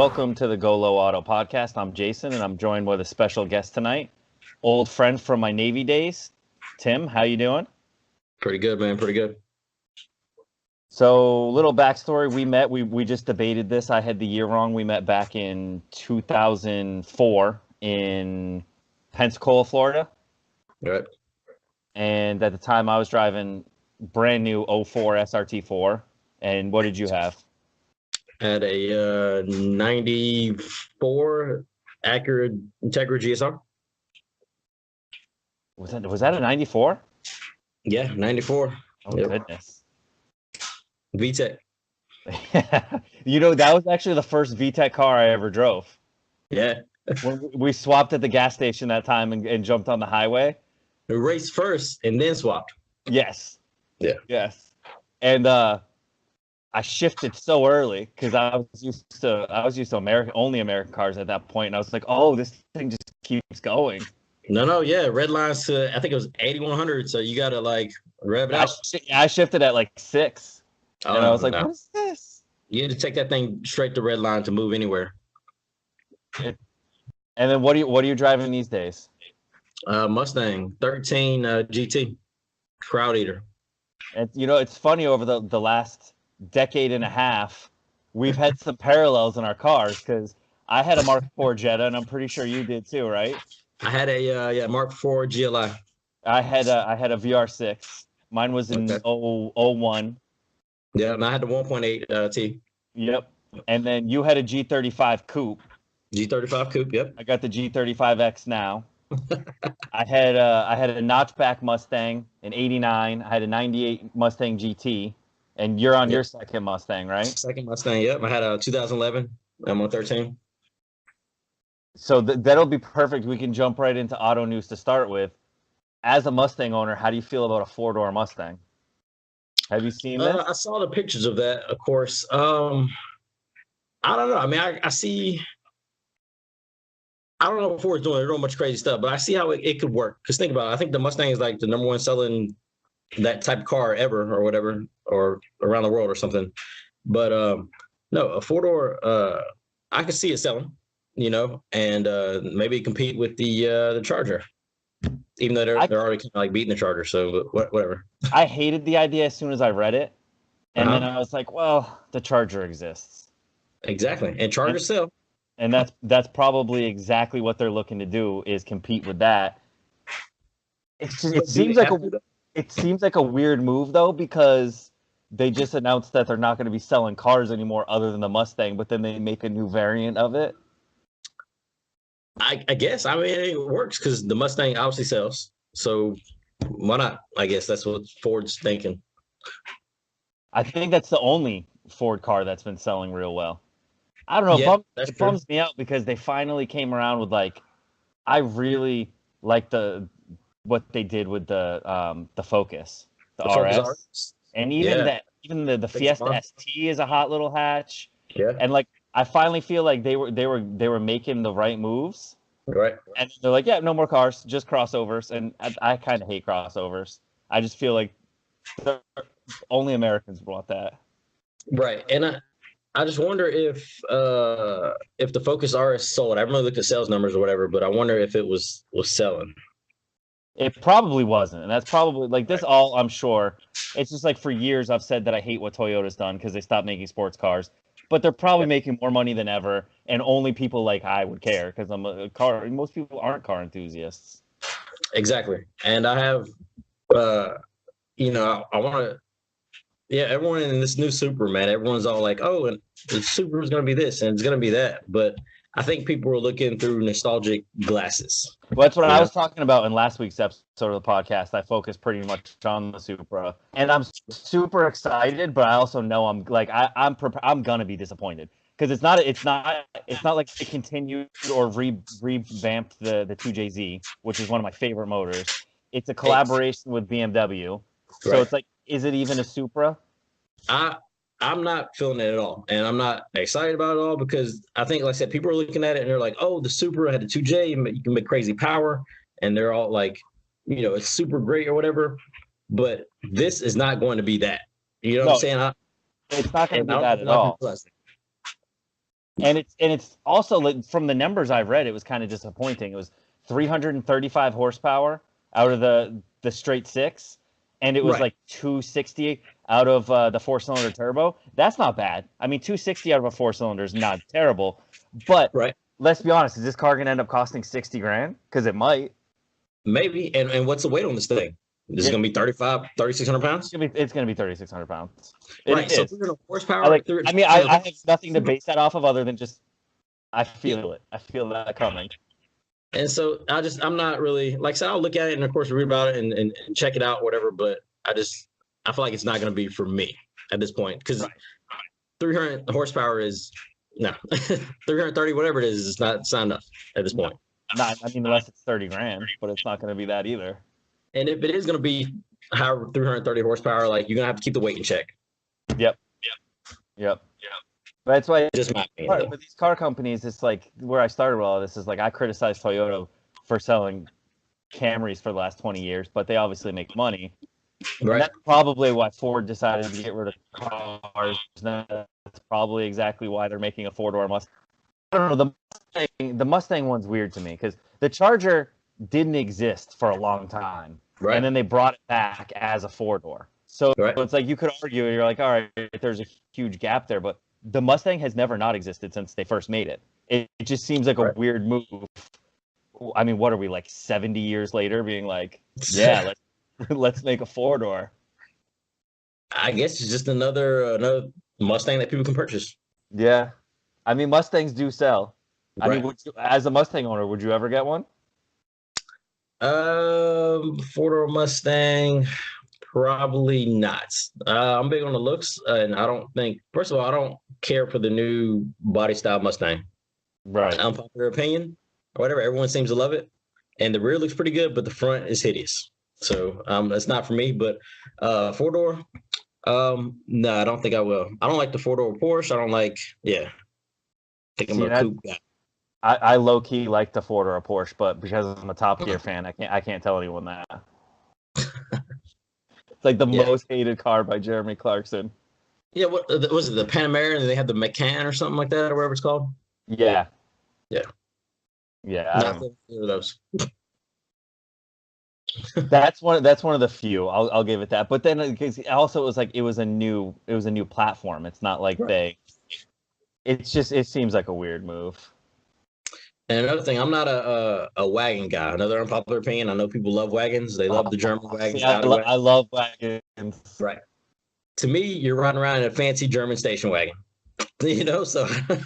Welcome to the Go Low Auto Podcast. I'm Jason, and I'm joined with a special guest tonight, old friend from my Navy days, Tim. How you doing? Pretty good, man. Pretty good. So, little backstory: we just debated this. I had the year wrong. We met back in 2004 in Pensacola, Florida, All right. and at the time I was driving brand new '04 SRT4. And what did you have? Had a 94 Acura Integra GSR. Was that a '94? Yeah, 94. Oh, Yep. goodness. VTEC. That was actually the first VTEC car I ever drove. Yeah. When we swapped at the gas station that time and jumped on the highway. We raced first and then swapped. Yes. Yeah. Yes. And I shifted so early because I was used to only American cars at that point, and I was like, oh, this thing just keeps going. No, yeah. Red lines to, I think it was 8100. So you got to like rev it out. I shifted at like 6. Oh, and I was like, no. what is this? You had to take that thing straight to red line to move anywhere. And then what are you driving these days? Mustang 13 GT. Crowd eater. And it's funny, over the last decade and a half, we've had some parallels in our cars, because I had a Mark IV Jetta, and I'm pretty sure you did too, right? I had a Mark IV GLI. I had a VR6. Mine was in 01. Yeah, and I had the 1.8 T. Yep. And then you had a G35 coupe. G35 coupe. Yep. I got the G35X now. I had a notchback Mustang in '89. I had a '98 Mustang GT, and you're on your second Mustang, right? Second Mustang. Yep. I had a 2011 M113. So that'll be perfect. We can jump right into auto news to start with. As a Mustang owner, how do you feel about a 4-door Mustang? Have you seen this? I saw the pictures of that, of course. I don't know. I mean, I see. I don't know what Ford's doing. They're doing much crazy stuff, but I see how it could work. Because think about it. I think the Mustang is like the number one selling that type of car ever, or whatever, or around the world or something. But no, a 4-door, I could see it selling, and maybe compete with the Charger, even though they're already kind of like beating the Charger. So whatever. I hated the idea as soon as I read it, and then I was like, well, the Charger exists. Exactly, and Charger sell. And that's probably exactly what they're looking to do, is compete with that. It seems like a weird move, though, because they just announced that they're not going to be selling cars anymore other than the Mustang, but then they make a new variant of it. I guess. I mean, it works because the Mustang obviously sells. So why not? I guess that's what Ford's thinking. I think that's the only Ford car that's been selling real well. I don't know. Yeah, it bums me out because they finally came around with, like, I really like what they did with the Focus, the RS. And even the Fiesta ST is a hot little hatch. Yeah. And like, I finally feel like they were making the right moves. Right. And they're like, yeah, no more cars, just crossovers. And I kind of hate crossovers. I just feel like only Americans want that. Right. And I just wonder if the Focus RS sold. I haven't really looked at sales numbers or whatever, but I wonder if it was selling. It probably wasn't, and that's probably like this. All I'm sure. It's just like, for years I've said that I hate what Toyota's done because they stopped making sports cars, but they're probably making more money than ever, and only people like I would care because I'm a car. Most people aren't car enthusiasts. Exactly, and I have, I want to. Yeah, everyone in this new Supra, man, everyone's all like, oh, and the Supra is going to be this and it's going to be that. But I think people are looking through nostalgic glasses. Well, that's what I was talking about in last week's episode of the podcast. I focused pretty much on the Supra, and I'm super excited, but I also know I'm going to be disappointed because it's not like they continued or revamped the 2JZ, which is one of my favorite motors. It's a collaboration with BMW. So it's like, is it even a Supra? I'm not feeling it at all, and I'm not excited about it all because I think, like I said, people are looking at it and they're like, "Oh, the Supra had the 2J, you can make crazy power," and they're all like, it's super great or whatever. But this is not going to be that. You know what I'm saying? It's not going to be that at all. it's also like from the numbers I've read, it was kind of disappointing. It was 335 horsepower out of the straight six, and it was Right. like 260 out of the four-cylinder turbo. That's not bad. I mean, 260 out of a four-cylinder is not terrible, but Right. let's be honest, is this car going to end up costing 60 grand? Because it might. Maybe. And what's the weight on this thing? Is it Yeah, going to be 3,600 pounds? it's gonna be 3,600 pounds. Right. It So is. 300 I horsepower. like. I mean, I have nothing to base that off of other than just I Yeah. feel it. I feel that coming. And so I'm not really, like I said, I'll look at it and of course read about it and check it out, whatever. But I feel like it's not going to be for me at this point because 300 horsepower is no 330, whatever it is, it's not enough at this point. Not, I mean, unless it's 30 grand, but it's not going to be that either. And if it is going to be however 330 horsepower, like you're going to have to keep the weight in check. Yep. But that's why Just my opinion. with these car companies, it's like where I started with all this is like I criticize Toyota for selling Camrys for the last 20 years, but they obviously make money. Right. And that's probably why Ford decided to get rid of cars. That's probably exactly why they're making a four-door Mustang. I don't know. The Mustang one's weird to me because the Charger didn't exist for a long time. Right. And then they brought it back as a four-door. So Right. it's like you could argue, you're like, all right, there's a huge gap there, but the Mustang has never not existed since they first made it. It just seems like a Right. weird move. I mean, what are we, like 70 years later being like, yeah, let's make a four-door. I guess it's just another Mustang that people can purchase. Yeah. I mean, Mustangs do sell. I Right. mean, as a Mustang owner, would you ever get one? Four-door Mustang, probably not. I'm big on the looks, and I don't think. First of all, I don't care for the new body style Mustang. Right. Unpopular opinion, or whatever. Everyone seems to love it, and the rear looks pretty good, but the front is hideous. So that's not for me. But four-door, no, I don't think I will. I don't like the four-door Porsche. I don't like. Yeah, I think I'm a coupe guy. I low key like the Ford or a Porsche, but because I'm a Top Gear fan, I can't tell anyone that. It's like the most hated car by Jeremy Clarkson. Yeah, what was it? The Panamera, and they had the Macan or something like that, or whatever it's called. Yeah. Yeah. Nothing for those. That's one of the few. I'll give it that. But then also it was like it was a new platform. It's not like it seems like a weird move. And another thing, I'm not a wagon guy. Another unpopular opinion. I know people love wagons. They love the German wagons. I love wagons. Right. To me, you're riding around in a fancy German station wagon. You know, so and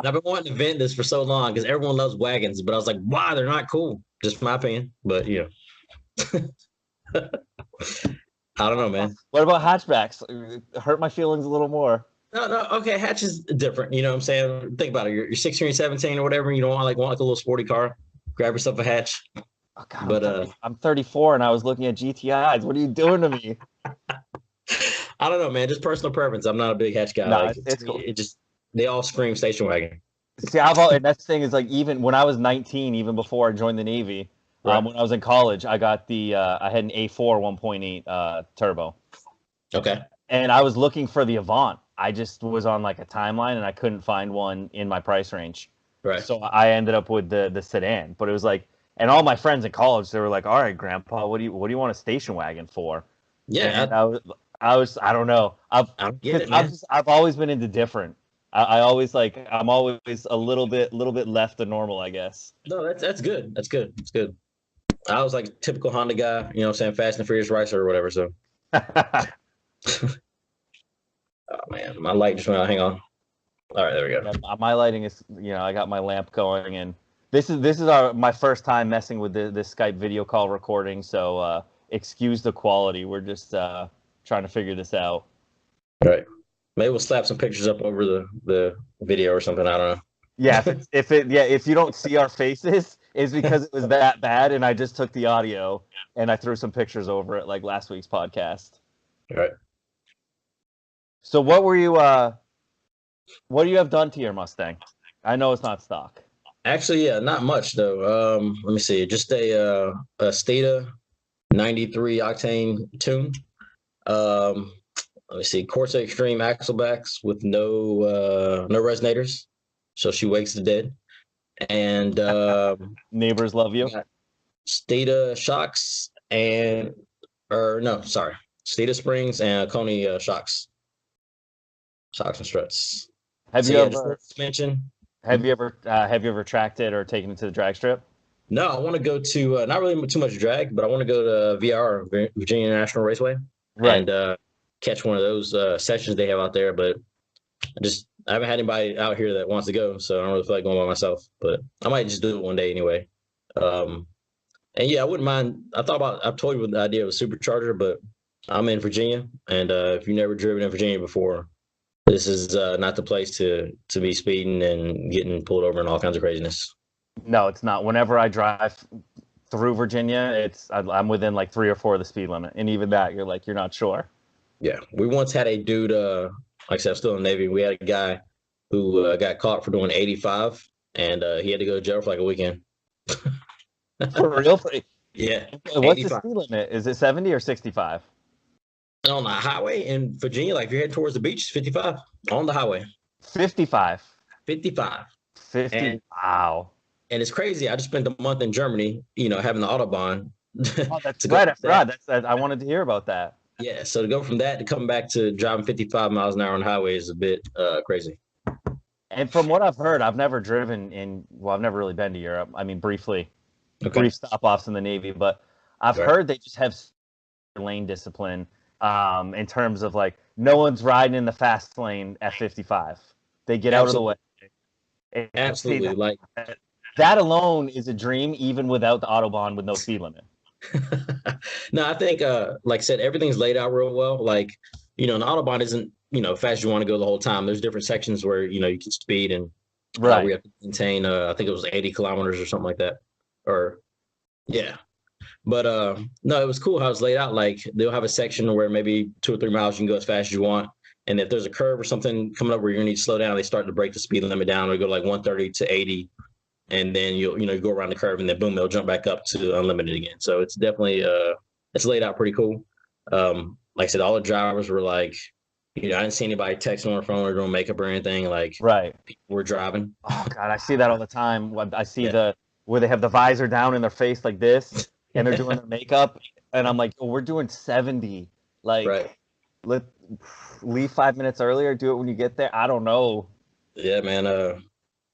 I've been wanting to vent this for so long because everyone loves wagons, but I was like, wow, they're not cool. Just my opinion. But I don't know, man. What about hatchbacks? It hurt my feelings a little more. No, okay, hatch is different. You know what I'm saying? Think about it. You're 16 or 17 or whatever, and you don't want like a little sporty car. Grab yourself a hatch. Oh, God, but I'm 34 and I was looking at GTIs. What are you doing to me? I don't know, man. Just personal preference. I'm not a big hatch guy. No, like, it's cool. It just they all scream station wagon. See, and that thing is like even when I was 19, even before I joined the Navy, Right. when I was in college, I got I had an A4 1.8 turbo. Okay. And I was looking for the Avant. I just was on like a timeline and I couldn't find one in my price range. Right. So I ended up with the sedan. But it was like, and all my friends in college, they were like, "All right, Grandpa, what do you want a station wagon for?" Yeah. And I don't know. I've always been into different. I always like I'm always a little bit left of normal, I guess. No, that's good. That's good. It's good. I was like a typical Honda guy, you know what I'm saying, Fast and Furious racer or whatever. So oh man, my light just went out. Hang on. All right, there we go. Yeah, my lighting is, I got my lamp going, and this is my first time messing with this Skype video call recording. So excuse the quality. We're just trying to figure this out. All right. Maybe we'll slap some pictures up over the video or something. I don't know. Yeah, if you don't see our faces, it's because it was that bad, and I just took the audio and I threw some pictures over it, like last week's podcast. All right. So what do you have done to your Mustang? I know it's not stock. Actually, yeah, not much though. Let me see. Just a Stata 93 octane tune. let me see, Corsa Extreme axlebacks with no resonators, so she wakes the dead. And Neighbors love you. Stata shocks Stata springs and Coney shocks and struts. Have So you yeah, ever suspension. have you ever tracked it or taken it to the drag strip? No, I want to go to not really too much drag, but I want to go to VR, Virginia National Raceway, Right. and catch one of those sessions they have out there. But I haven't had anybody out here that wants to go, so I don't really feel like going by myself. But I might just do it one day anyway. And yeah, I wouldn't mind. I've told you the idea of a supercharger, but I'm in Virginia, and if you've never driven in Virginia before, this is not the place to be speeding and getting pulled over and all kinds of craziness. No, it's not. Whenever I drive through Virginia, I'm within like 3 or 4 of the speed limit, and even that, you're not sure. Yeah, we once had a dude. Like I said, I'm still in the Navy. We had a guy who got caught for doing 85, and he had to go to jail for like a weekend. For real? Yeah. What's 85. the speed limit? Is it 70 or 65? On the highway in Virginia, like if you're heading towards the beach, it's 55 on the highway. 55. 55. 50. And, wow. And it's crazy. I just spent a month in Germany, having the autobahn. Oh, that's right. I forgot. I wanted to hear about that. Yeah. So to go from that to come back to driving 55 miles an hour on the highway is a bit crazy. And from what I've heard, I've never I've never really been to Europe. I mean, brief stop-offs in the Navy, but I've heard they just have lane discipline in terms of like no one's riding in the fast lane at 55. They get out of the way. Absolutely. See, that alone is a dream, even without the autobahn with no speed limit. No, I think, like I said, everything's laid out real well. Like, an autobahn isn't, fast you want to go the whole time. There's different sections where, you can speed and we have to maintain, I think it was 80 kilometers or something like that. Or, yeah. But no, it was cool how it's laid out. Like they'll have a section where maybe 2 or 3 miles you can go as fast as you want. And if there's a curve or something coming up where you're gonna need to slow down, they start to break the speed limit down or go like 130 to 80. And then you go around the curve and then boom, they'll jump back up to unlimited again. So it's definitely it's laid out pretty cool. Like I said, all the drivers were like, I didn't see anybody texting on their phone or doing makeup or anything. Like people were driving. Oh God, I see that all the time. I see where they have the visor down in their face like this and they're doing their makeup. And I'm like, oh, we're doing 70. Like leave 5 minutes earlier, do it when you get there. I don't know. Yeah, man.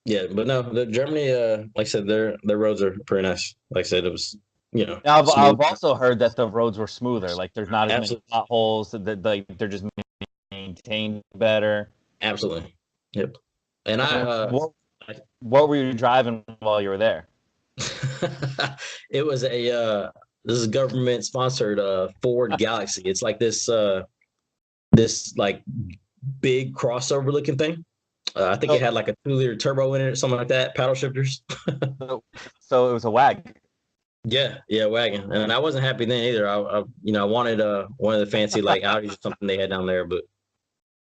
Yeah, but no, Germany, like I said, their roads are pretty nice. Like I said, it was, Now, I've also heard that the roads were smoother. Like there's not as many potholes. That they're just maintained better. Absolutely. Yep. And what were you driving while you were there? It was this is government sponsored Ford Galaxy. It's like this like big crossover looking thing. I think it had like a 2-liter turbo in it or something like that, paddle shifters. So it was a wagon. Yeah, wagon. And I wasn't happy then either. I wanted one of the fancy like Audis or something they had down there, but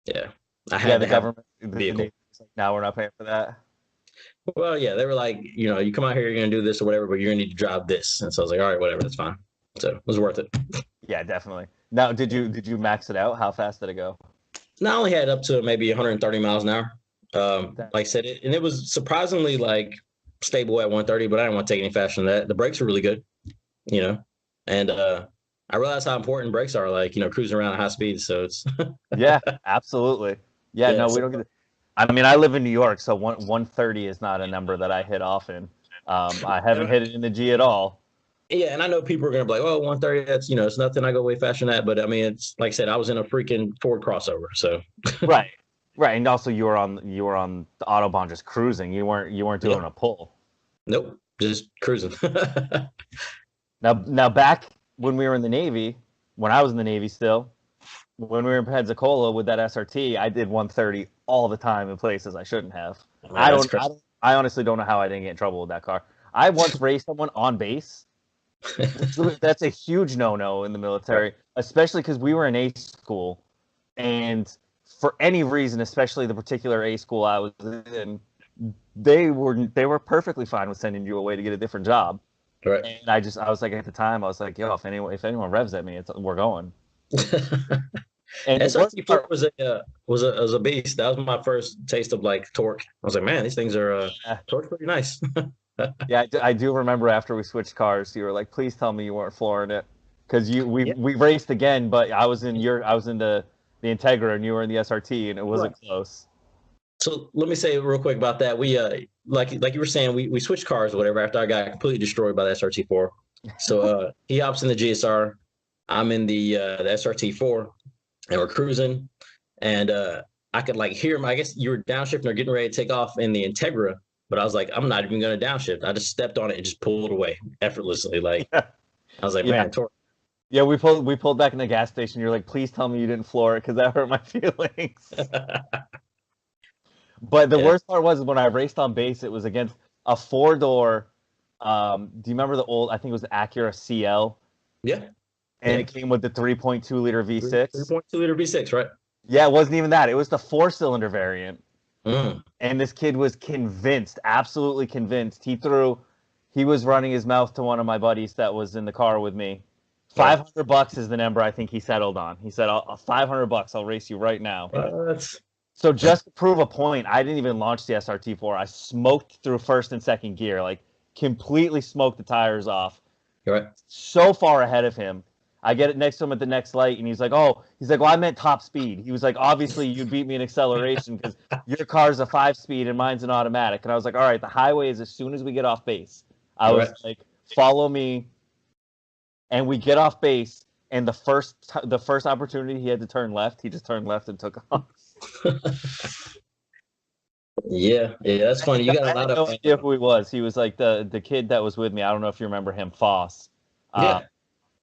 yeah, I had the government vehicle. Now we're not paying for that. Well, yeah, they were like, you come out here, you're gonna do this or whatever, but you're gonna need to drive this. And so I was like, all right, whatever, that's fine. So it was worth it. Yeah, definitely. Now, did you max it out? How fast did it go? I only had up to maybe 130 miles an hour. Like I said, and it was surprisingly like stable at 130, but I didn't want to take any faster than that. The brakes were really good, and I realized how important brakes are, like, cruising around at high speed. So it's yeah, absolutely. Yeah, no, we don't get it. I mean, I live in New York, so 130 is not a number that I hit often. I haven't hit it in the G at all. Yeah, and I know people are going to be like, oh, 130, that's, it's nothing. I go way faster than that. But I mean, it's like I said, I was in a freaking Ford crossover. So Right. And also you were on the autobahn just cruising. You weren't doing a pull. Nope, just cruising. Now back when we were in the Navy, when I was in the Navy still, when we were in Pensacola with that SRT, I did 130 all the time in places I shouldn't have. I honestly don't know how I didn't get in trouble with that car. I once raced someone on base. That's a huge no-no in the military, especially because we were in A school, and for any reason, especially the particular A school I was in, they were perfectly fine with sending you away to get a different job. Right. And I was like, at the time, I was like, yo, if anyone revs at me, we're going. And the worst SRT4 part, was a beast. That was my first taste of like torque. I was like, man, these things are torque's pretty nice. yeah, I do remember after we switched cars, you were like, "Please tell me you weren't flooring it," because Yeah, we raced again, but I was in the Integra and you were in the SRT, and it right. wasn't close. So let me say real quick about that. We like you were saying, we switched cars or whatever after I got completely destroyed by the SRT4. So he hops in the GSR. I'm in the SRT4, and we're cruising, and I could like hear him. I guess you were downshifting or getting ready to take off in the Integra, but I was like, I'm not even going to downshift. I just stepped on it and just pulled away effortlessly. Like Yeah, I was like, yeah, man, torque. yeah. We pulled back in the gas station. You're like, "Please tell me you didn't floor it," because that hurt my feelings. But the Yeah, worst part was when I raced on base, it was against a four door. Do you remember the old? I think it was the Acura CL, yeah, and yeah. it came with the 3.2 liter Three V6. point two liter V6, right? Yeah, it wasn't even that. It was the four-cylinder variant. Mm. And this kid was convinced, absolutely convinced. He was running his mouth to one of my buddies that was in the car with me. Right. $500 is the number I think he settled on. He said, $500, I'll race you right now. What? So just to prove a point, I didn't even launch the SRT4. I smoked through first and second gear, like completely smoked the tires off. You're right. So far ahead of him. I get it next to him at the next light, and he's like, well, I meant top speed. He was like, obviously you beat me in acceleration because your car's a 5-speed and mine's an automatic. And I was like, all right, the highway is as soon as we get off base. I You're was right. like, follow me, and we get off base, and the first opportunity he had to turn left, he just turned left and took off. Yeah, yeah, that's funny. You got a I lot had of no idea who he was. He was like the kid that was with me. I don't know if you remember him, Foss. Uh, yeah.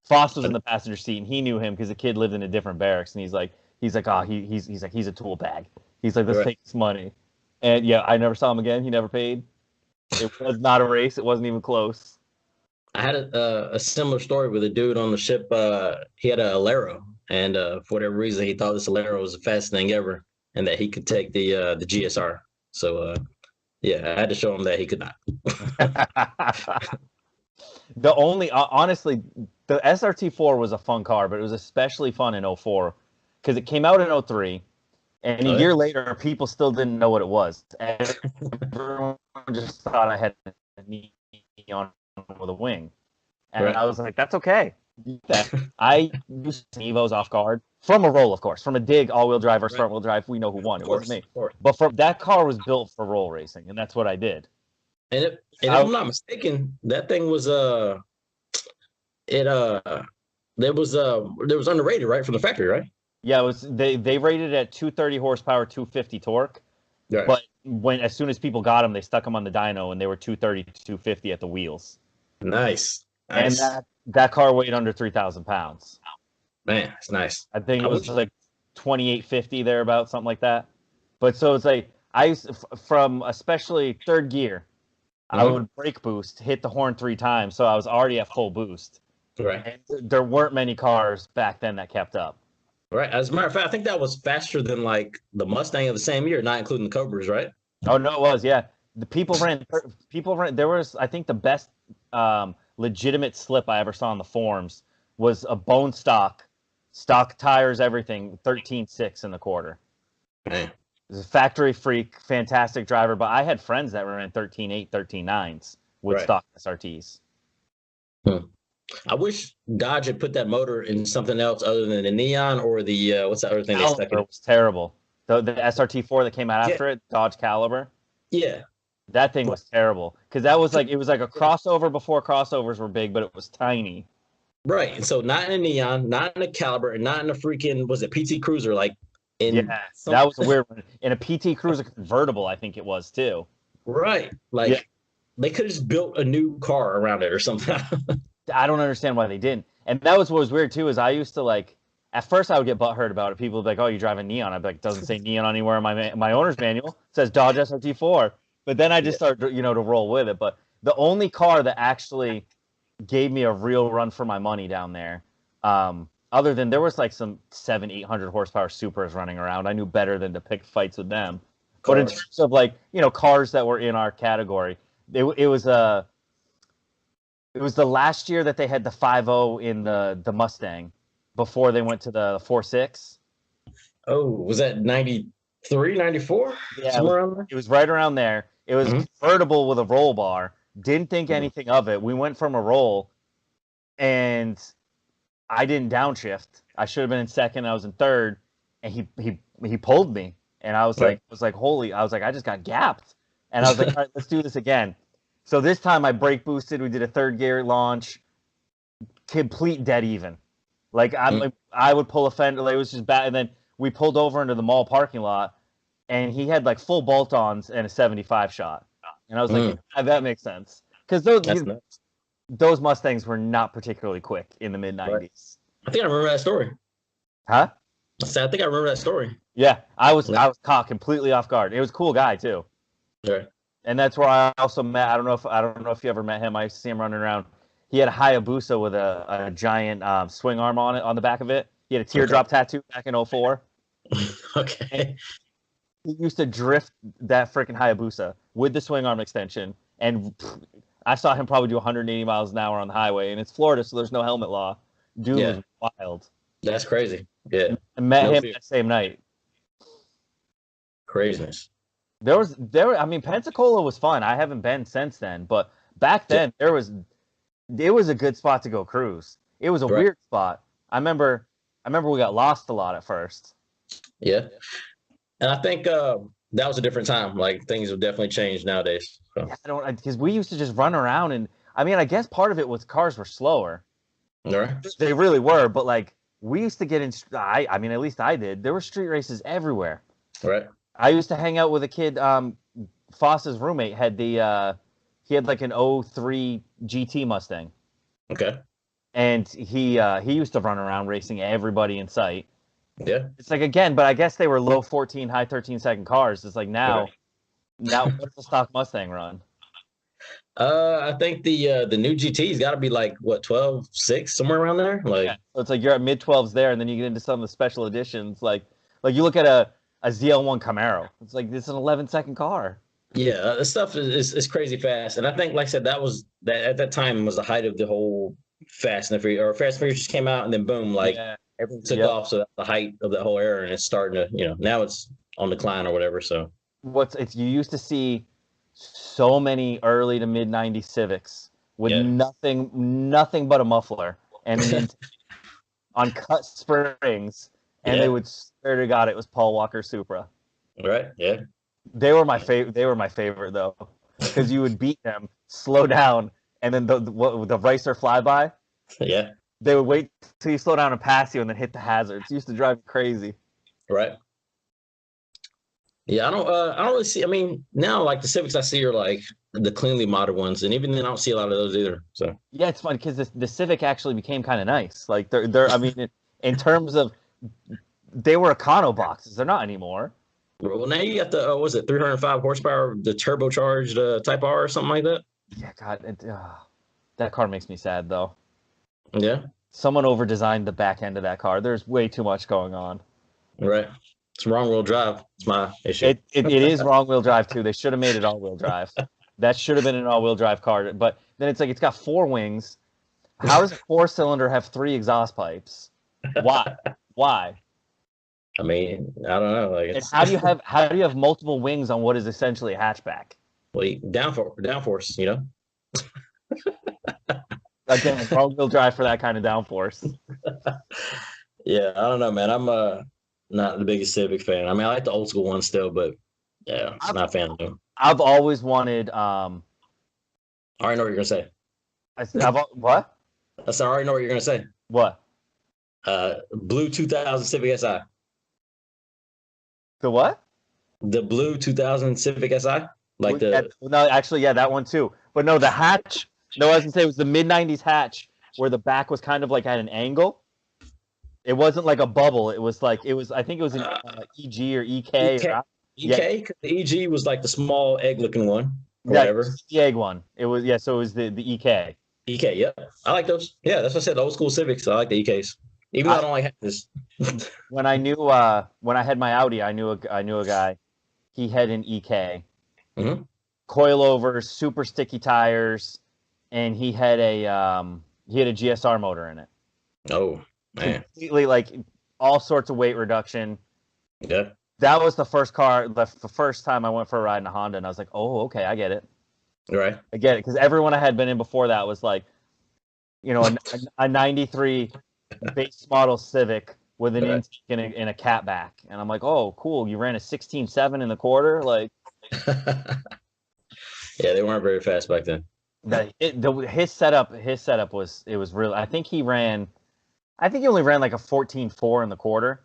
Foss was in the passenger seat, and he knew him because the kid lived in a different barracks. And he's like, oh, he's like, he's a tool bag. He's like, let's You're right. take this money. And yeah, I never saw him again. He never paid. It was not a race. It wasn't even close. I had a similar story with a dude on the ship. He had a Alero, and for whatever reason, he thought this Alero was the fastest thing ever, and that he could take the GSR. So yeah, I had to show him that he could not. The only honestly, the SRT4 was a fun car, but it was especially fun in '04 because it came out in '03. And a Oh, yeah? year later, people still didn't know what it was. Everyone just thought I had a neon with a wing. And Right. I was like, that's okay. I used Evos off guard from a roll, of course. From a dig, all-wheel drive or Right. front-wheel drive, we know who won. Of It wasn't course, me. of course. But that car was built for roll racing, and that's what I did. And if I'm not mistaken, that thing was it there was underrated, right, from the factory, right? Yeah, it was. They rated it at 230 horsepower, 250 torque. Right. But as soon as people got them, they stuck them on the dyno, and they were 230 to 250 at the wheels. Nice. And Nice. that car weighed under 3,000 pounds. Man, it's nice. I think I it was wish like 2850 thereabout, something like that. But so it's like I used from especially third gear, I Mhm. would brake boost, hit the horn 3 times, so I was already at full boost. Right. And there weren't many cars back then that kept up. Right. As a matter of fact, I think that was faster than like the Mustang of the same year, not including the Cobras, right? Oh no, it was, yeah. The people ran. There was, I think, the best legitimate slip I ever saw on the forums was a bone stock tires, everything, 13.6 in the quarter. Man. He was a factory freak, fantastic driver, but I had friends that ran 13.8, 13.9s with Right. stock SRTs. I wish Dodge had put that motor in something else other than the Neon or the what's that other thing they stuck Caliber in? was terrible. The SRT4 that came out Yeah. after it, Dodge Caliber, Yeah. that thing was terrible because it was like a crossover before crossovers were big, but it was tiny. Right. And so not in a Neon, not in a Caliber, and not in a freaking was it PT Cruiser like in Yeah, that was a weird one. In a PT Cruiser convertible, I think it was too. right. Like Yeah. they could have just built a new car around it or something. I don't understand why they didn't. And that was what was weird too. Is I used to like at first I would get butthurt about it. People would be like, "Oh, you drive a Neon?" I'd be like, "It doesn't say Neon anywhere in my owner's manual. It says Dodge SRT4." But then I just started, to roll with it. But the only car that actually gave me a real run for my money down there, other than there was like some 700-800 horsepower Supras running around. I knew better than to pick fights with them. But in terms of like cars that were in our category, it was the last year that they had the 5.0 in the Mustang before they went to the 4.6. Oh, was that 93, 94? Yeah, Somewhere around there? it was right around there. It was Hmm. convertible with a roll bar. Didn't think anything of it. We went from a roll, and I didn't downshift. I should have been in second. I was in third, and he pulled me, and Right. holy! I was like, I just got gapped, and I was like, all right, let's do this again. So this time I brake boosted. We did a third gear launch, complete dead even. Like Mm. I would pull a fender. Like, it was just bad, and then we pulled over into the mall parking lot, and he had like full bolt-ons and a 75 shot, and I was like, Mm. yeah, that makes sense because That's nuts. those Mustangs were not particularly quick in the mid Right. '90s. I think I remember that story. Huh? I said, I think I remember that story. Yeah, Yeah. I was caught completely off guard. It was a cool guy too, Right. and that's where I also met. I don't know if you ever met him. I used to see him running around. He had a Hayabusa with a giant swing arm on it on the back of it. He had a Okay. teardrop tattoo back in '04. And Okay. he used to drift that freaking Hayabusa with the swing arm extension, and I saw him probably do 180 miles an hour on the highway, and it's Florida, so there's no helmet law. Dude Yeah. was wild. That's crazy. Yeah. I met No him fear. that same night. Craziness. I mean, Pensacola was fun. I haven't been since then, but back Yeah. then it was a good spot to go cruise. It was a Right. weird spot. I remember we got lost a lot at first. Yeah. And I think that was a different time. Like things have definitely changed nowadays. So, Yeah, I don't because we used to just run around, and I mean, I guess part of it was cars were slower. all right. They really were, but like we used to get in. I mean, at least I did. There were street races everywhere. All right. I used to hang out with a kid. Foss's roommate had he had like an '03 GT Mustang, Okay. and he used to run around racing everybody in sight. Yeah. It's like again, but I guess they were low 14, high 13-second cars. It's like Okay. now what's the stock Mustang run? I think the new GT's got to be like what 12.6 somewhere around there. Yeah, Like so it's like you're at mid 12s there, and then you get into some of the special editions, like you look at a ZL1 Camaro. It's like this is an 11-second car. yeah, the stuff is crazy fast. And I think, like I said, that was that at that time was the height of the whole Fast and the Furious, or Fast and Furious just came out, and then boom, like Yeah. everything took Yep. off. So that's the height of that whole era, and it's starting to, now it's on decline or whatever. So You used to see so many early to mid '90s Civics with yeah, nothing but a muffler and on cut springs, and they yeah, would swear to God it was Paul Walker Supra. right, yeah, They were my favorite. They were my favorite though, because you would beat them, slow down, and then the racer flyby. yeah, They would wait till you slow down and pass you, and then hit the hazards. It used to drive me crazy. right. Yeah, I don't really see. I mean, now like the Civics I see are like the cleanly modded ones, and even then I don't see a lot of those either. So Yeah, it's fun because the Civic actually became kind of nice. Like they're I mean, in terms of they were econo boxes. They're not anymore. well, now you got the what was it 305 horsepower, the turbocharged Type R or something like that. Yeah, God, that car makes me sad though. Yeah, Someone over designed the back end of that car. There's way too much going on. right. It's wrong wheel drive. It's my issue. It is wrong wheel drive too. They should have made it all wheel drive. That should have been an all wheel drive car. But then it's like it's got four wings. How does a four cylinder have three exhaust pipes? Why? Why? I mean, I don't know. Like And it's how do you have multiple wings on what is essentially a hatchback? well, downforce, Again, wrong wheel drive for that kind of downforce. Yeah, I don't know, man. I'm not the biggest Civic fan. I mean, I like the old school ones still, but yeah, I'm not a fan of them. I've always wanted I already know what you're gonna say. what? I already know what you're gonna say. What? Blue 2000 Civic Si. The what? The blue 2000 Civic Si, like No, actually, yeah, that one too. But no, the hatch. No, I was gonna say it was the mid '90s hatch where the back was kind of like at an angle. It wasn't like a bubble. It was like it was. I think it was an EG or EK. EK. Or, EK. 'Cause the EG was like the small egg looking one or yeah, whatever. the egg one. It was So it was the EK. EK. Yep, I like those. Yeah, that's what I said. The old school Civics. I like the EKs, even though I don't like hatches. When I had my Audi, I knew a guy. He had an EK, Mm-hmm. coilovers, super sticky tires, and he had a GSR motor in it. Oh man. Completely like all sorts of weight reduction. Yeah. That was the first car, the first time I went for a ride in a Honda, and I was like, oh, okay, I get it. Right. I get it, because everyone I had been in before that was like, a 93 base model Civic with an Right. intake and a catback. And I'm like, oh, cool, you ran a 16.7 in the quarter? Like, Yeah, they weren't very fast back then. his setup was, it was real. I think he only ran like a 14.4 in the quarter,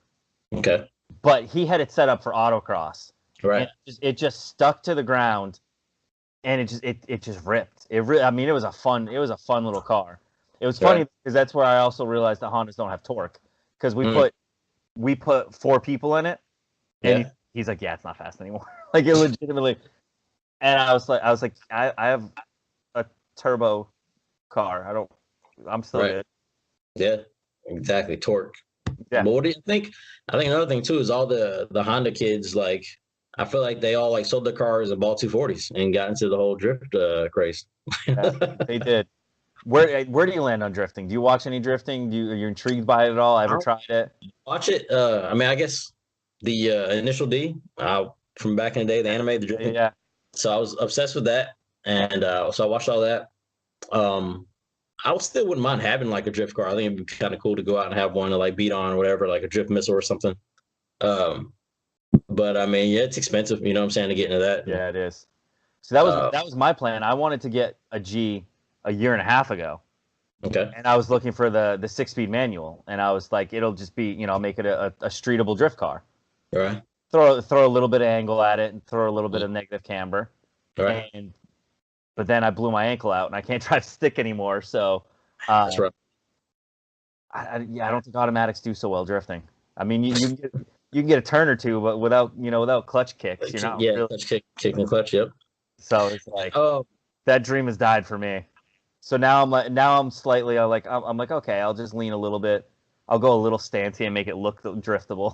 Okay. but he had it set up for autocross. Right. And it just stuck to the ground, and it just ripped. I mean, it was a fun little car. It was funny Right. because that's where I also realized that Hondas don't have torque, because Mm. we put 4 people in it, and Yeah. he's like, yeah, it's not fast anymore. Like, it legitimately. And I was like, I have a turbo car. I'm still Right. good. Yeah. Exactly. Torque. Yeah. But what do you think? I think another thing too is all the Honda kids, like, I feel like they all like sold their cars and bought 240s and got into the whole drift craze. Yeah, they did. Where do you land on drifting? Do you watch any drifting? Are you intrigued by it at all? Ever I'll tried it? watch it. I mean, I guess the Initial D from back in the day, the anime, the drifting. Yeah. So I was obsessed with that, and so I watched all that. Um, still wouldn't mind having like a drift car. I think it'd be kind of cool to go out and have one to like beat on or whatever, like a drift missile or something. Um, but I mean, yeah, it's expensive. You know what I'm saying, to get into that. Yeah, it is. So that was Uh, my plan. I wanted to get a G a year and a half ago, okay. and I was looking for the 6-speed manual, and I was like, it'll just be, make it a streetable drift car. All right. Throw a little bit of angle at it, and throw a little bit of negative camber, All right. but then I blew my ankle out, and I can't drive stick anymore. So, That's right. I don't think automatics do so well drifting. I mean, you can get a turn or two, but without clutch kicks, you're not Yeah, really. clutch kick and clutch. Yep. So it's like, Oh, that dream has died for me. So now I'm slightly, I'm like, okay, I'll just lean a little bit. I'll go a little stancy and make it look driftable.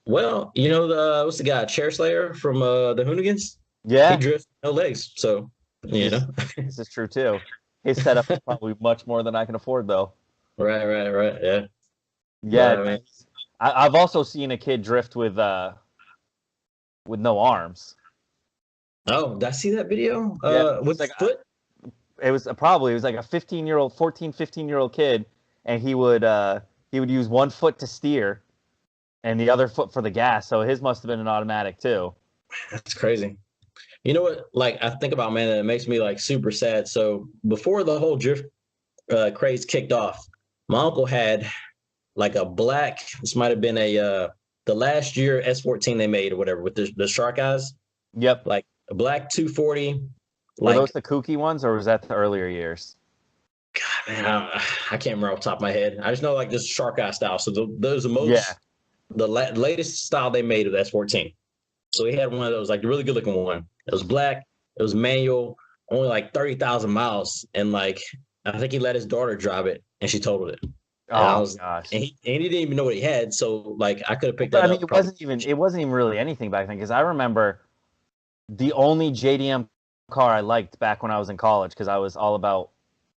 well, you know the what's the guy, Chair Slayer from the Hoonigans? He Yeah, drifts no legs, so you this know. this is true too. His setup is probably much more than I can afford, though. Right. Yeah. Yeah, But I mean, I've also seen a kid drift with no arms. oh, did I see that video? Yeah, it's With like, foot? it was like a 15-year-old kid, and he would use one foot to steer and the other foot for the gas. So his must have been an automatic too. That's crazy. You know what? Like I think about, man, that it makes me like super sad. So before the whole drift craze kicked off, my uncle had like a black. This might have been a the last year S14 they made or whatever with the shark eyes, Yep. like a black 240. Were Like, those the kooky ones, or was that the earlier years? God, man, I can't remember off the top of my head. I just know like this shark eye style. So those are Yeah. the latest style they made of the S14. So he had one of those, like the really good looking one. It was black. It was manual. Only like 30,000 miles, and like I think he let his daughter drive it, and she totaled it. And I Oh was, gosh. and he didn't even know what he had. So like I could have picked But that I mean, up probably. it wasn't even really anything back then, because I remember the only JDM car I liked back when I was in college, because I was all about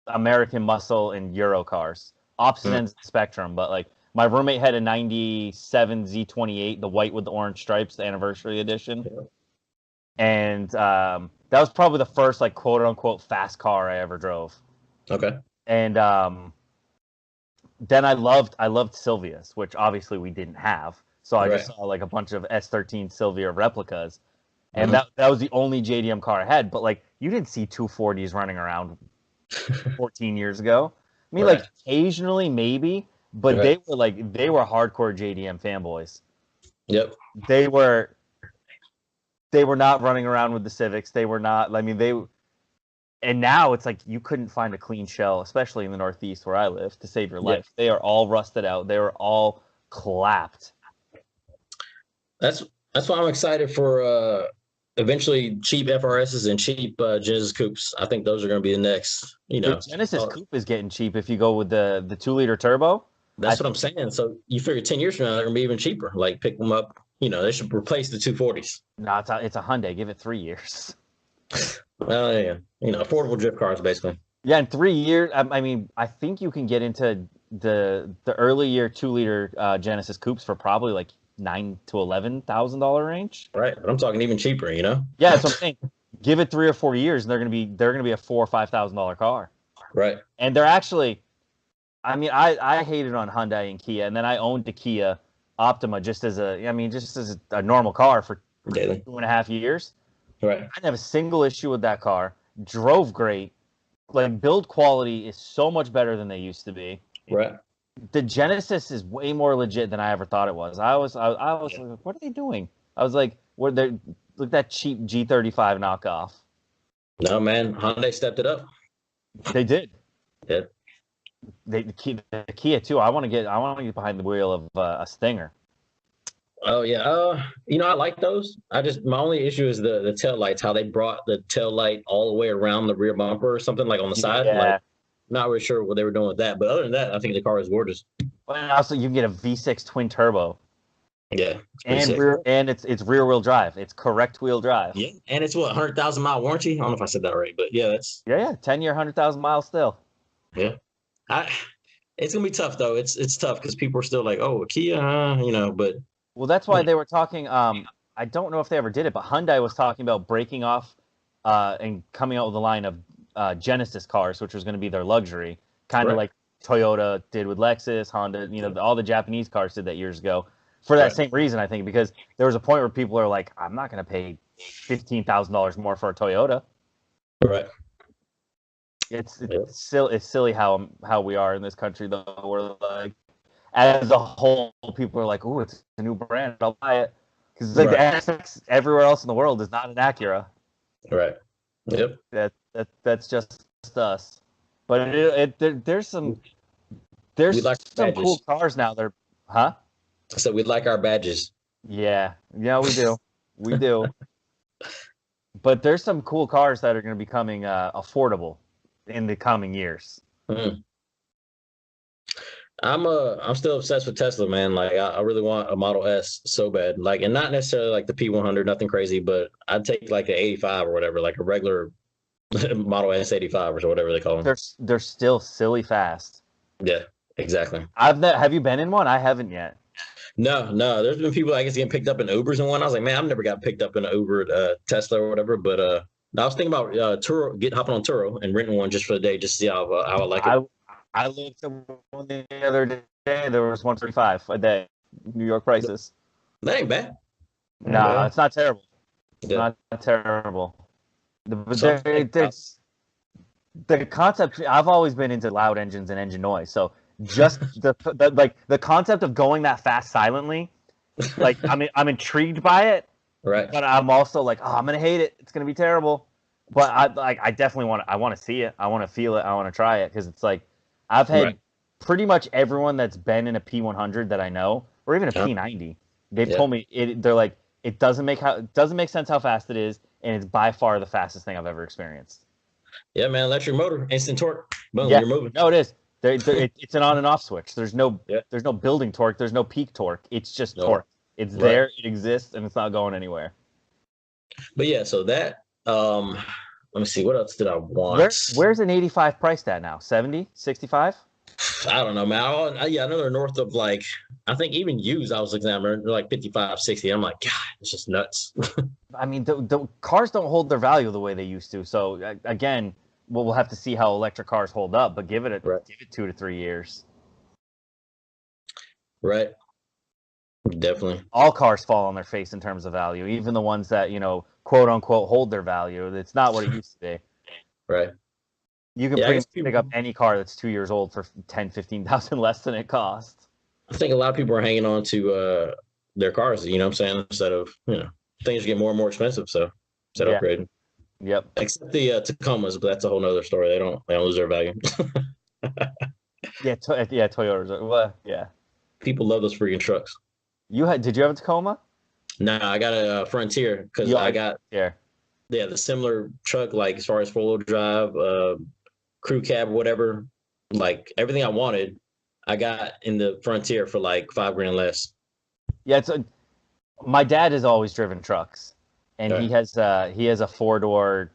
American muscle and Euro cars, opposite Mm, ends of the spectrum. But like, my roommate had a '97 Z28, the white with the orange stripes, the anniversary edition, yeah. and that was probably the first like quote unquote fast car I ever drove. Okay. And then I loved Silvias, which obviously we didn't have. So I just Right. saw like a bunch of S13 Silvia replicas, and Mhm. that was the only JDM car I had. But like, you didn't see 240s running around 14 years ago. I mean, like Right. occasionally maybe, but Right. they were hardcore JDM fanboys. Yep. They were not running around with the Civics. They were not. I mean, and now it's like you couldn't find a clean shell, especially in the Northeast where I live, to save your Yeah. life. They are all rusted out. They are all clapped. That's that's why I'm excited for eventually cheap FRSs and cheap Genesis coupes. I think those are going to be the next. The Genesis Coupe is getting cheap if you go with the 2-liter turbo. I That's what I'm think. saying. So you figure 10 years from now they're going to be even cheaper. Like pick them up. They should replace the 240s. No, it's a Hyundai. Give it 3 years. Well, yeah, affordable drift cars basically. Yeah, in 3 years. I mean, I think you can get into the early year 2-liter Genesis Coupes for probably like $9,000 to $11,000 range. Right, but I'm talking even cheaper. Yeah, that's what I'm saying. Give it 3 or 4 years, and they're gonna be a $4,000 or $5,000 car. Right. And they're actually, I mean, I hated on Hyundai and Kia, and then I owned the Kia Optima just as a normal car for Daily. 2.5 years. Right. I didn't have a single issue with that car. Drove great. Like, build quality is so much better than they used to be. Right. The Genesis is way more legit than I ever thought it was. I was like, what are they doing? I was like, look at that cheap G35 knockoff. No, man, Hyundai stepped it up. They did. Yeah. The Kia too. I want to get behind the wheel of a Stinger. Oh yeah. I like those. My only issue is the tail lights. How they brought the tail light all the way around the rear bumper or something, like on the side. Yeah. Like, not really sure what they were doing with that. But other than that, I think the car is gorgeous. And also, you can get a V6 twin turbo. Yeah. It's rear wheel drive. It's correct wheel drive. Yeah. And it's 100,000-mile warranty. I don't know if I said that right, but yeah, that's 10-year, 100,000 miles still. Yeah. It's gonna be tough though. It's tough because people are still like, oh, Kia, but. Well, that's why they were talking. I don't know if they ever did it, but Hyundai was talking about breaking off and coming out with a line of Genesis cars, which was going to be their luxury, kind of like Toyota did with Lexus, Honda. All the Japanese cars did that years ago for that same reason, I think, because there was a point where people are like, I'm not going to pay $15,000 more for a Toyota. Right. It's silly how we are in this country, though. We're like, as a whole, people are like, "Ooh, it's a new brand. I'll buy it." Because the SX everywhere else in the world is not an Acura. Right. Yep. That's just us. But there's some cool cars now. I said we'd like our badges. Yeah, we do. We do. But there's some cool cars that are going to be coming affordable in the coming years. Mm. I'm still obsessed with Tesla, man. Like I really want a Model S so bad. Like, and not necessarily like the P100, nothing crazy, but I'd take like an 85 or whatever, like a regular Model S 85 or whatever they call them. They're still silly fast. Yeah, exactly. Have you been in one? I haven't yet. No. There's been people I guess getting picked up in Ubers and one. I was like, man, I've never got picked up in an Uber Tesla or whatever. But I was thinking about hopping on Turo and renting one just for the day, just to see how I like it. I looked at one the other day. There was $135 a day, New York prices. That ain't bad. No, it's not terrible. It's Yeah. not terrible. The concept. I've always been into loud engines and engine noise. So just the concept of going that fast silently, like I'm intrigued by it. Right. But I'm also like, I'm gonna hate it. It's gonna be terrible. But I definitely want to see it. I want to feel it. I want to try it because it's like. I've had pretty much everyone that's been in a P100 that I know, or even a P90. They've told me they're like, it doesn't make sense how fast it is, and it's by far the fastest thing I've ever experienced. Yeah, man, electric motor, instant torque, boom, you're moving. No, it is. It's an on and off switch. There's no building torque. There's no peak torque. It's just torque. It's there. It exists, and it's not going anywhere. But yeah, so that let me see. What else did I want? Where's an 85 priced at now? 70, 65? I don't know, man. I know they're north of like, I think even used, I was looking at them, they're like 55, 60. I'm like, God, it's just nuts. I mean, the cars don't hold their value the way they used to. So again, we'll have to see how electric cars hold up, but give it 2 to 3 years. Right. Definitely. All cars fall on their face in terms of value, even the ones that, quote unquote, hold their value. It's not what it used to be. Right. You can pretty much pick up any car that's 2 years old for $10,000-$15,000 less than it costs. I think a lot of people are hanging on to their cars, you know what I'm saying? Instead of, things get more and more expensive. So instead of upgrading. Yep. Except the Tacomas, but that's a whole nother story. They don't lose their value. Toyotas. Well, yeah. People love those freaking trucks. Did you have a Tacoma? No, I got a Frontier because I got the similar truck, like as far as 4-wheel drive, crew cab, whatever, like everything I wanted, I got in the Frontier for like $5,000 less. Yeah, my dad has always driven trucks, and he has a 4-door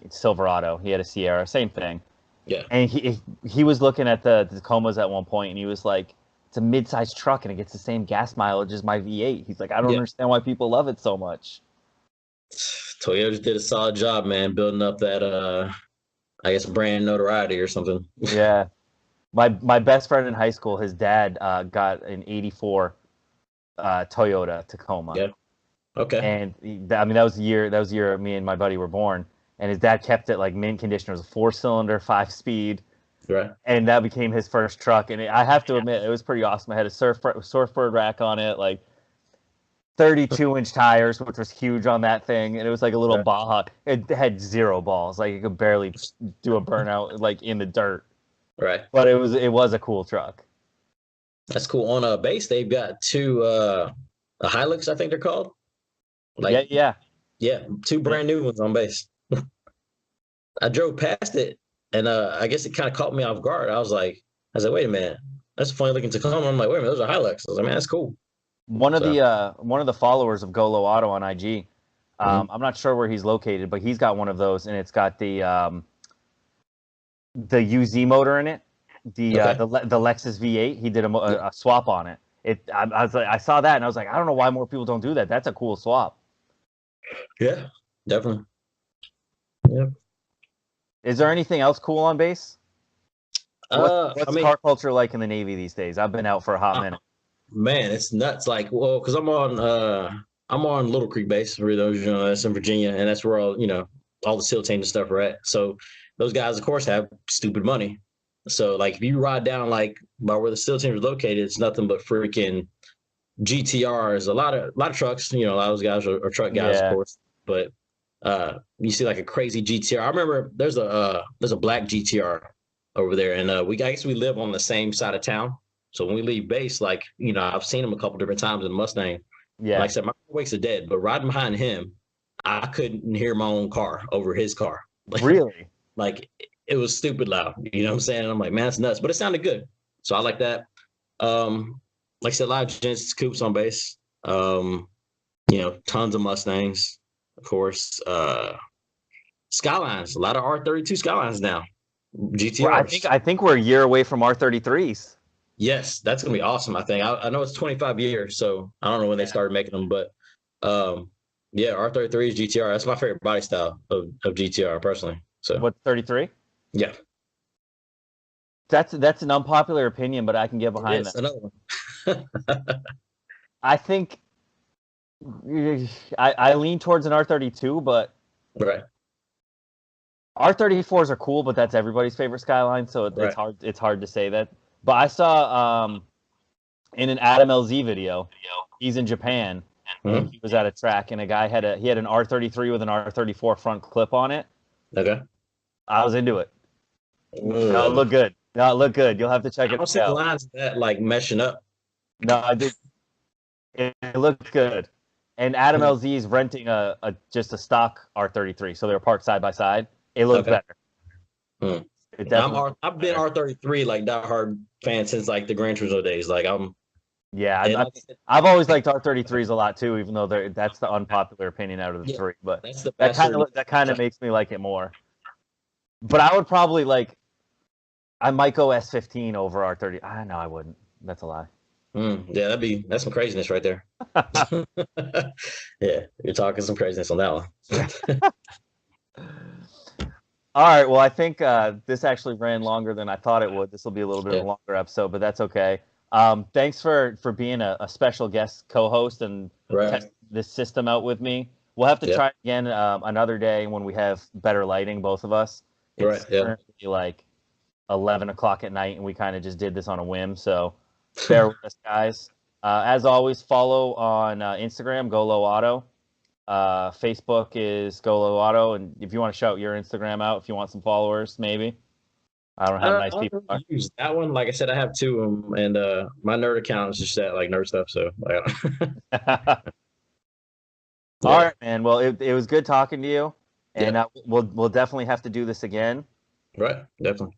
Silverado. He had a Sierra, same thing. Yeah, and he was looking at the Tacomas at one point, and he was like, it's a mid-sized truck and it gets the same gas mileage as my V8. He's like, I don't understand why people love it so much. Toyota did a solid job, man, building up that I guess brand notoriety or something. Yeah. My best friend in high school, his dad got an '84 Toyota Tacoma. Yeah. Okay. And that was the year me and my buddy were born. And his dad kept it like mint condition. It was a 4-cylinder, 5-speed. Right. And that became his first truck. And I have to admit, it was pretty awesome. I had a surfboard rack on it, like 32-inch tires, which was huge on that thing. And it was like a little Baja. It had 0 balls. Like, it could barely do a burnout like in the dirt. Right. But it was a cool truck. That's cool. On a base, they've got 2 a Hilux, I think they're called. Like, yeah, 2 brand new ones on base. I drove past it, and I guess it kind of caught me off guard. I was like, wait a minute, that's a funny looking Tacoma. I'm like, wait a minute, those are Hilux. I was like, man, that's cool. One of the followers of Golo Auto on IG, I'm not sure where he's located, but he's got one of those, and it's got the UZ motor in it, the Lexus V8. He did a swap on it. I was like, I saw that, and I was like, I don't know why more people don't do that. That's a cool swap. Yeah, definitely. Yep. Is there anything else cool on base? What's car culture like in the Navy these days? I've been out for a hot minute. Man, it's nuts. Like, well, because I'm on Little Creek base. For those that's in Virginia, and that's where all the SEAL teams and stuff are at. So those guys, of course, have stupid money. So like, if you ride down like by where the SEAL teams are located, it's nothing but freaking GTRs. A lot of trucks. A lot of those guys are truck guys, of course. But you see like a crazy GTR. I remember there's a black GTR over there, and I guess we live on the same side of town. So when we leave base, like, I've seen him a couple different times in the Mustang. Yeah. Like I said, my brakes are dead, but riding behind him, I couldn't hear my own car over his car. Like, really? Like, it was stupid loud. You know what I'm saying? And I'm like, man, it's nuts, but it sounded good. So I like that. Like I said, a lot of Genesis coupes on base. Tons of Mustangs, of course. Skylines, a lot of R32 Skylines now. GTRs. Well, I think we're a year away from R33s. Yes, that's gonna be awesome. I think I know it's 25 years, so I don't know when they started making them, but R33s GTR. That's my favorite body style of GTR personally. So what's 33? Yeah, that's an unpopular opinion, but I can get behind that. Another one. I think I lean towards an R32, but right. R34s are cool, but that's everybody's favorite Skyline, so it's hard to say that. But I saw in an Adam LZ video, he's in Japan, and he was at a track, and a guy had an R33 with an R34 front clip on it. Okay. I was into it. No, it looked good. You'll have to check it out. I don't see the lines that like meshing up. No, I did. It looked good. And Adam LZ is renting just a stock R33, so they're parked side by side. It looked better. I've been R33 like diehard fan since like the Gran Turismo days. Like I've always liked R33s a lot too, even though that's the unpopular opinion out of the three. But that kind of makes me like it more. But I would probably I might go S15 over R30. No, I wouldn't. That's a lie. Yeah, that's some craziness right there. Yeah, you're talking some craziness on that one. All right. Well, I think this actually ran longer than I thought it would. This will be a little bit of a longer episode, but that's okay. Thanks for being a special guest co-host and test this system out with me. We'll have to try again another day when we have better lighting, both of us. It's currently like 11 o'clock at night, and we kind of just did this on a whim. So bear with us, guys. As always, follow on Instagram, Golo Auto. Facebook is Golo Auto, and if you want to shout your Instagram out, if you want some followers, maybe. I don't know how nice people are. Use that one. Like I said, I have 2 of them, and my nerd account is just that like nerd stuff. So, all right, man. Well, it was good talking to you, and we'll definitely have to do this again. Right, definitely.